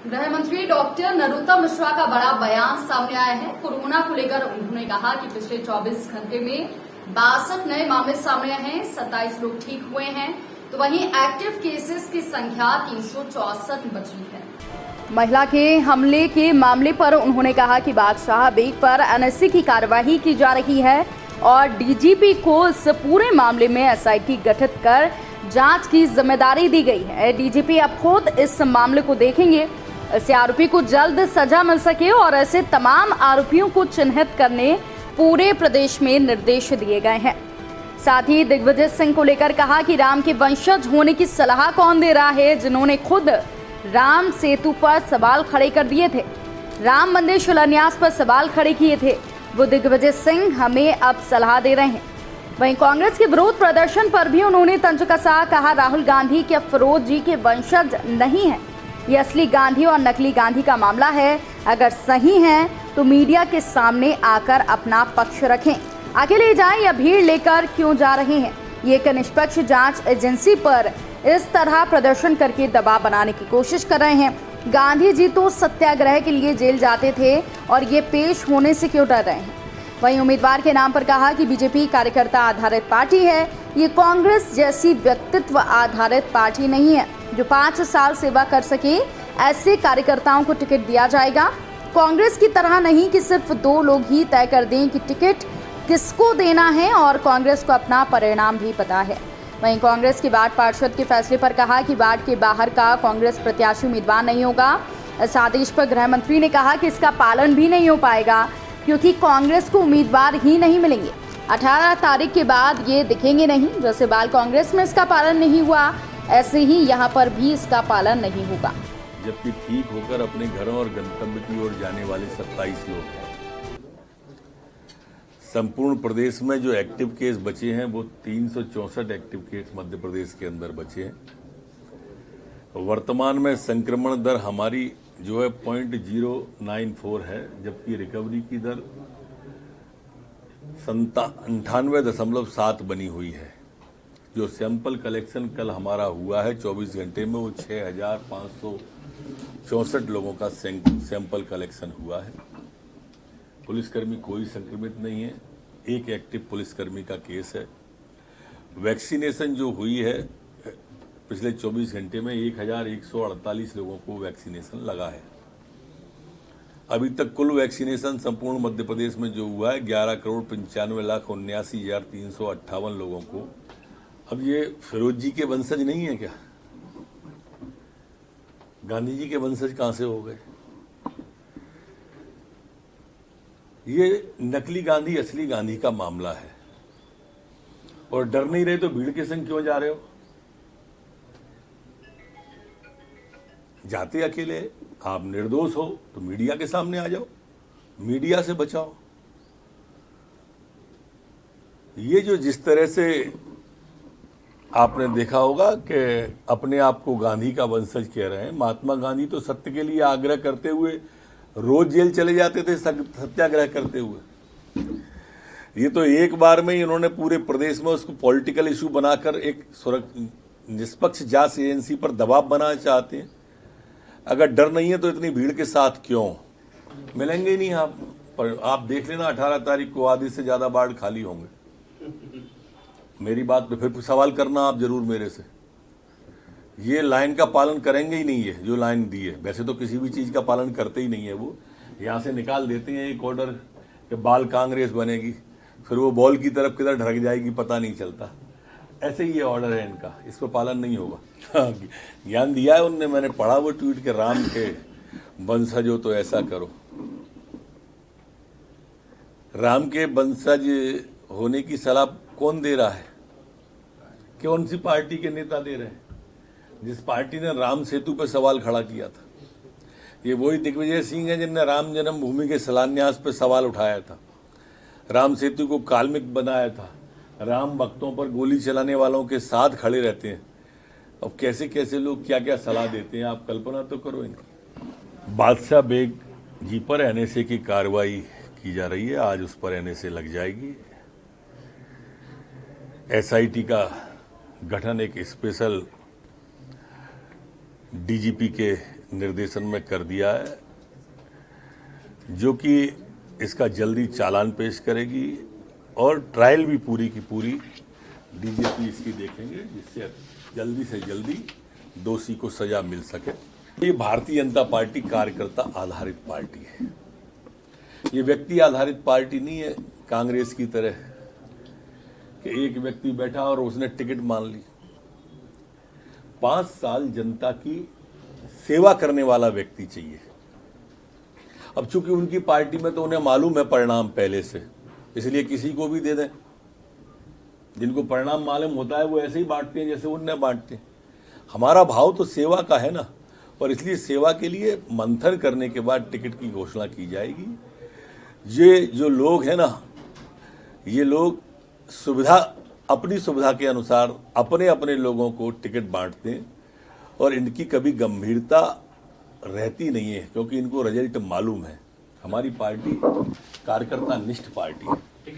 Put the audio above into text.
गृह मंत्री डॉक्टर नरोत्तम मिश्रा का बड़ा बयान सामने आया है। कोरोना को लेकर उन्होंने कहा कि पिछले 24 घंटे में 62 नए मामले सामने आए हैं, 27 लोग ठीक हुए हैं, तो वहीं एक्टिव केसेस की संख्या 364 बची है। महिला के हमले के मामले पर उन्होंने कहा कि बादशाह बेग पर एनएसए की कार्यवाही की जा रही है और डीजीपी को इस पूरे मामले में एसआईटी गठित कर जांच की जिम्मेदारी दी गई है। डीजीपी अब खुद इस मामले को देखेंगे, ऐसे आरोपी को जल्द सजा मिल सके और ऐसे तमाम आरोपियों को चिन्हित करने पूरे प्रदेश में निर्देश दिए गए हैं। साथ ही दिग्विजय सिंह को लेकर कहा कि राम के वंशज होने की सलाह कौन दे रहा है, जिन्होंने खुद राम सेतु पर सवाल खड़े कर दिए थे, राम मंदिर शिलान्यास पर सवाल खड़े किए थे, वो दिग्विजय सिंह हमें अब सलाह दे रहे हैं। वहीं कांग्रेस के विरोध प्रदर्शन पर भी उन्होंने तंज कसा, कहा राहुल गांधी के फिरोज जी के वंशज नहीं है, ये असली गांधी और नकली गांधी का मामला है। अगर सही हैं तो मीडिया के सामने आकर अपना पक्ष रखें, आगे ले जाएं या भीड़ लेकर क्यों जा रहे हैं। ये एक निष्पक्ष जांच एजेंसी पर इस तरह प्रदर्शन करके दबाव बनाने की कोशिश कर रहे हैं। गांधी जी तो सत्याग्रह के लिए जेल जाते थे और ये पेश होने से क्यों डर रहे हैं। वहीं उम्मीदवार के नाम पर कहा कि बीजेपी कार्यकर्ता आधारित पार्टी है, ये कांग्रेस जैसी व्यक्तित्व आधारित पार्टी नहीं है जो 5 साल सेवा कर सके। ऐसे कार्यकर्ताओं को टिकट दिया जाएगा, कांग्रेस की तरह नहीं कि सिर्फ 2 लोग ही तय कर दें कि टिकट किसको देना है और कांग्रेस को अपना परिणाम भी पता है। वहीं कांग्रेस के वार्ड पार्षद के फैसले पर कहा कि वार्ड के बाहर का कांग्रेस प्रत्याशी उम्मीदवार नहीं होगा। इस आदेश पर गृह मंत्री ने कहा कि इसका पालन भी नहीं हो पाएगा क्योंकि कांग्रेस को उम्मीदवार ही नहीं मिलेंगे। 18 तारीख के बाद ये दिखेंगे नहीं। जैसे बाल कांग्रेस में इसका पालन नहीं हुआ, ऐसे ही यहाँ पर भी इसका पालन नहीं होगा। जबकि ठीक होकर अपने घरों और गंतव्य की ओर जाने वाले 27 लोग हैं। संपूर्ण प्रदेश में जो एक्टिव केस बचे हैं वो 364 एक्टिव केस मध्य प्रदेश के अंदर बचे हैं। वर्तमान में संक्रमण दर हमारी जो है 0.094 है, जबकि रिकवरी की दर 98.7 बनी हुई है। जो सैंपल कलेक्शन कल हमारा हुआ है 24 घंटे में, वो 6,564 लोगों का सैंपल कलेक्शन हुआ है। पुलिसकर्मी कोई संक्रमित नहीं है, एक एक्टिव पुलिसकर्मी का केस है। वैक्सीनेशन जो हुई है पिछले 24 घंटे में 1,148 लोगों को वैक्सीनेशन लगा है। अभी तक कुल वैक्सीनेशन संपूर्ण मध्य प्रदेश में जो हुआ है 11,95,79,358 लोगों को। अब ये फिरोज जी के वंशज नहीं है क्या? गांधी जी के वंशज कहां से हो गए? ये नकली गांधी असली गांधी का मामला है। और डर नहीं रहे तो भीड़ के संग क्यों जा रहे हो? जाते अकेले, आप निर्दोष हो तो मीडिया के सामने आ जाओ, मीडिया से बचाओ। ये जो जिस तरह से आपने देखा होगा कि अपने आप को गांधी का वंशज कह रहे हैं, महात्मा गांधी तो सत्य के लिए आग्रह करते हुए रोज जेल चले जाते थे सत्याग्रह करते हुए। ये तो एक बार में ही इन्होंने पूरे प्रदेश में उसको पॉलिटिकल इशू बनाकर एक निष्पक्ष जांच एजेंसी पर दबाव बनाना चाहते हैं। अगर डर नहीं है तो इतनी भीड़ के साथ क्यों? मिलेंगे ही नहीं आप, पर आप देख लेना 18 तारीख को आधे से ज्यादा वार्ड खाली होंगे। मेरी बात पे फिर सवाल करना आप जरूर मेरे से। ये लाइन का पालन करेंगे ही नहीं है जो लाइन दी है। वैसे तो किसी भी चीज का पालन करते ही नहीं है। वो यहां से निकाल देते हैं एक ऑर्डर कि बाल कांग्रेस बनेगी, फिर वो बॉल की तरफ किधर ढक जाएगी पता नहीं चलता। ऐसे ही ये ऑर्डर है इनका, इस पर पालन नहीं होगा। ज्ञान दिया है उनने, मैंने पढ़ा वो ट्वीट के राम के वंशज हो तो ऐसा करो। राम के वंशज होने की सलाह कौन दे रहा है? कौन सी पार्टी के नेता दे रहे हैं? जिस पार्टी ने राम सेतु पर सवाल खड़ा किया था, ये वही दिग्विजय सिंह है जिनने राम जन्मभूमि के शिलान्यास पर सवाल उठाया था, राम सेतु को काल्मिक बनाया था, राम भक्तों पर गोली चलाने वालों के साथ खड़े रहते हैं। अब कैसे कैसे लोग क्या क्या सलाह देते हैं, आप कल्पना तो करो इनकी। बादशाह बेग जी पर एनएसए की कार्रवाई की जा रही है, आज उस पर एनएसए लग जाएगी। एसआईटी का गठन एक स्पेशल डीजीपी के निर्देशन में कर दिया है, जो कि इसका जल्दी चालान पेश करेगी और ट्रायल भी पूरी की पूरी डीजीपी इसकी देखेंगे, जिससे जल्दी से जल्दी दोषी को सजा मिल सके। ये भारतीय जनता पार्टी कार्यकर्ता आधारित पार्टी है, ये व्यक्ति आधारित पार्टी नहीं है कांग्रेस की तरह कि एक व्यक्ति बैठा और उसने टिकट मान ली। 5 साल जनता की सेवा करने वाला व्यक्ति चाहिए। अब चूंकि उनकी पार्टी में तो उन्हें मालूम है परिणाम पहले से, इसलिए किसी को भी दे दें। जिनको परिणाम मालूम होता है वो ऐसे ही बांटते हैं जैसे उन्हें बांटते हैं। हमारा भाव तो सेवा का है ना, और इसलिए सेवा के लिए मंथन करने के बाद टिकट की घोषणा की जाएगी। ये जो लोग हैं ना, ये लोग अपनी सुविधा के अनुसार अपने अपने लोगों को टिकट बांटते हैं और इनकी कभी गंभीरता रहती नहीं है, क्योंकि इनको रिजल्ट मालूम है। हमारी पार्टी कार्यकर्ता निष्ठ पार्टी है।